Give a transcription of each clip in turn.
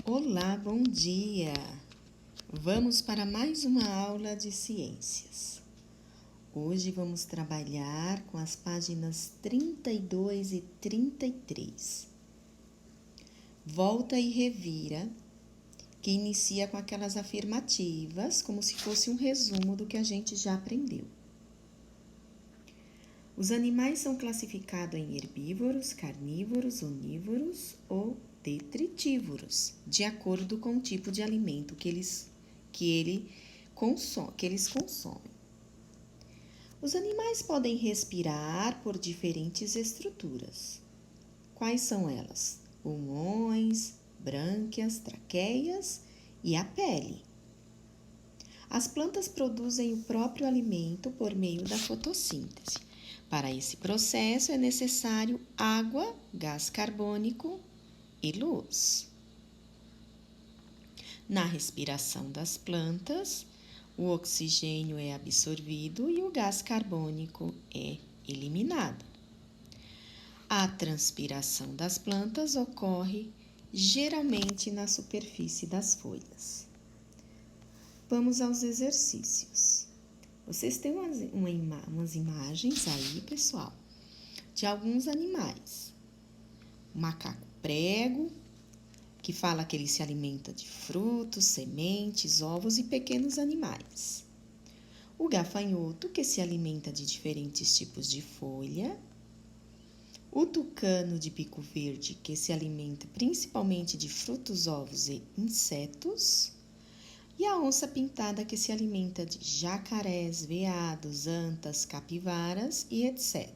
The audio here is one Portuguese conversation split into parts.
Olá, bom dia! Vamos para mais uma aula de ciências. Hoje vamos trabalhar com as páginas 32 e 33. Volta e revira, que inicia com aquelas afirmativas, como se fosse um resumo do que a gente já aprendeu. Os animais são classificados em herbívoros, carnívoros, onívoros ou detritívoros, de acordo com o tipo de alimento que eles consomem. Os animais podem respirar por diferentes estruturas. Quais são elas? Pulmões, brânquias, traqueias e a pele. As plantas produzem o próprio alimento por meio da fotossíntese. Para esse processo é necessário água, gás carbônico e luz. Na respiração das plantas, o oxigênio é absorvido e o gás carbônico é eliminado. A transpiração das plantas ocorre geralmente na superfície das folhas. Vamos aos exercícios. Vocês têm umas imagens aí, pessoal, de alguns animais. O macaco prego, que fala que ele se alimenta de frutos, sementes, ovos e pequenos animais. O gafanhoto, que se alimenta de diferentes tipos de folha. O tucano de bico verde, que se alimenta principalmente de frutos, ovos e insetos. E a onça pintada, que se alimenta de jacarés, veados, antas, capivaras e etc.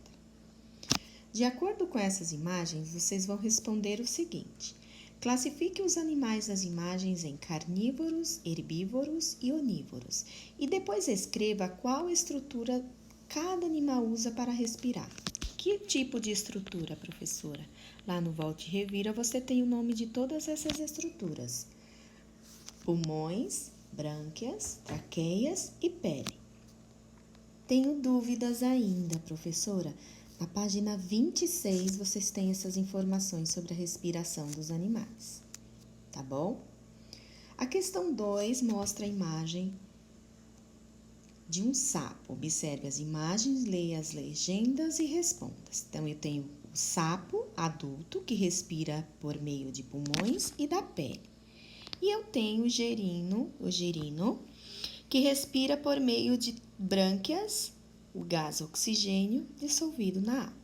De acordo com essas imagens, vocês vão responder o seguinte: classifique os animais das imagens em carnívoros, herbívoros e onívoros e depois escreva qual estrutura cada animal usa para respirar. Que tipo de estrutura, professora? Lá no Volte e Revira você tem o nome de todas essas estruturas: pulmões, brânquias, traqueias e pele. Tenho dúvidas ainda, professora. Na página 26 vocês têm essas informações sobre a respiração dos animais, tá bom? A questão 2 mostra a imagem de um sapo. Observe as imagens, leia as legendas e responda. Então, eu tenho o sapo adulto que respira por meio de pulmões e da pele. E eu tenho o girino, que respira por meio de brânquias, o gás oxigênio dissolvido na água.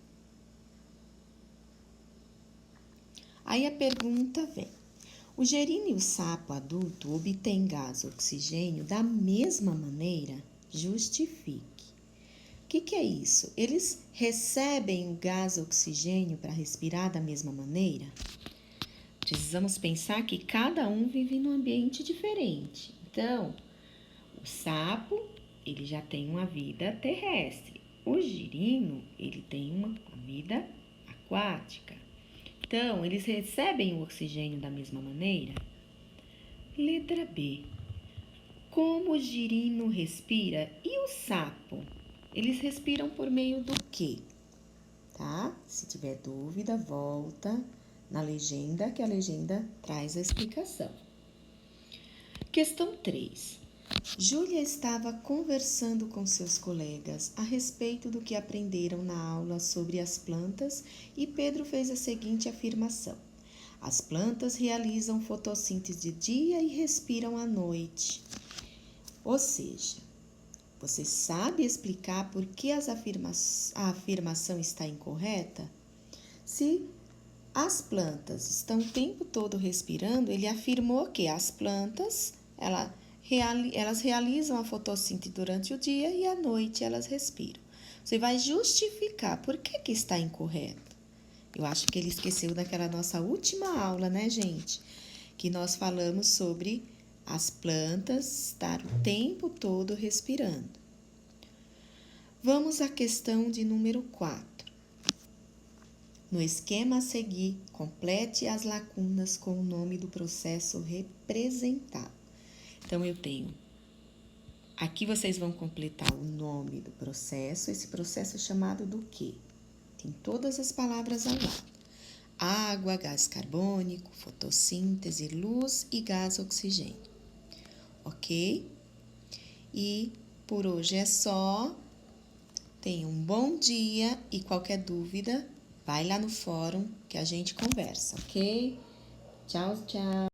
Aí a pergunta vem: o girino e o sapo adulto obtêm gás oxigênio da mesma maneira? Justifique. O que é isso? Eles recebem o gás oxigênio para respirar da mesma maneira? Precisamos pensar que cada um vive num ambiente diferente. Então, o sapo, ele já tem uma vida terrestre. O girino, ele tem uma vida aquática. Então, eles recebem o oxigênio da mesma maneira? Letra B. Como o girino respira e o sapo? Eles respiram por meio do quê? Tá? Se tiver dúvida, volta na legenda, que a legenda traz a explicação. Questão 3. Júlia estava conversando com seus colegas a respeito do que aprenderam na aula sobre as plantas e Pedro fez a seguinte afirmação: as plantas realizam fotossíntese de dia e respiram à noite. Ou seja, você sabe explicar por que a afirmação está incorreta? Se as plantas estão o tempo todo respirando, ele afirmou que as plantas, elas realizam a fotossíntese durante o dia e à noite elas respiram. Você vai justificar por que está incorreto. Eu acho que ele esqueceu daquela nossa última aula, né, gente? Que nós falamos sobre as plantas estar o tempo todo respirando. Vamos à questão de número 4. No esquema a seguir, complete as lacunas com o nome do processo representado. Então, eu tenho... Aqui vocês vão completar o nome do processo. Esse processo é chamado do quê? Tem todas as palavras ao lado. água, gás carbônico, fotossíntese, luz e gás oxigênio. Ok? E por hoje é só. Tenha um bom dia e qualquer dúvida, vai lá no fórum que a gente conversa, ok? Tchau, tchau!